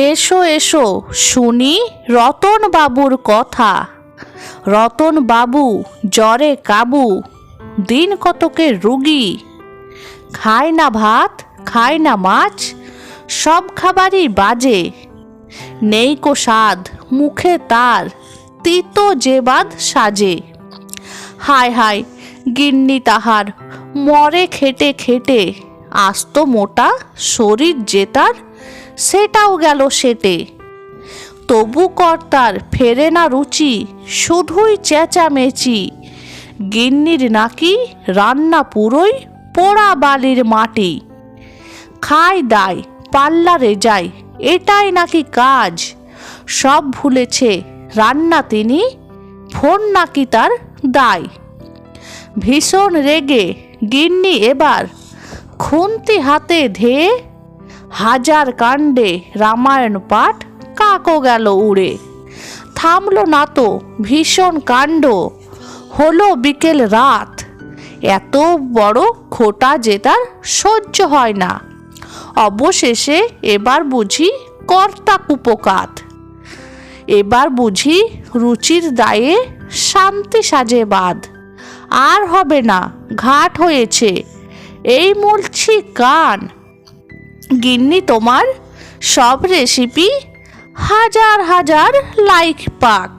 এসো এসো শুনি রতন বাবুর কথা। রতন বাবু জ্বরে কাবু, দিন কতকের রুগী। খায় না ভাত, খায় না মাছ, সব খাবারই বাজে। নেই কো স্বাদ মুখে তার, তিতো যেবাদ সাজে। হায় হায় গিন্নি তাহার মরে খেটে খেটে, আস্ত মোটা শরীর যেতার, সেটাও গেল সেটে। তবু কর্তার ফেরে না রুচি, শুধুই চেঁচামেচি। গিন্নির নাকি রান্না পুরোই পোড়া বালির মাটি। খায় দায় পার্লারে যায়, এটাই নাকি কাজ। সব ভুলেছে রান্না তিনি, ফোন নাকি তার দায়। ভীষণ রেগে গিন্নি এবার খুন্তি হাতে ধেয়ে, হাজার কাণ্ডে রামায়ণ পাঠ কাকও গেল উড়ে। থামলো না তো ভীষণ কাণ্ড, হলো বিকেল রাত। এত বড় খোটা যে তার সহ্য হয় না, অবশেষে এবার বুঝি কর্তা কুপোকাত। এবার বুঝি রুচির দায়ে শান্তি সাজে বাদ। আর হবে না ঘাট হয়েছে এই মূলছি কান। গিন্নি তোমার সব রেসিপি হাজার হাজার লাইক পাক।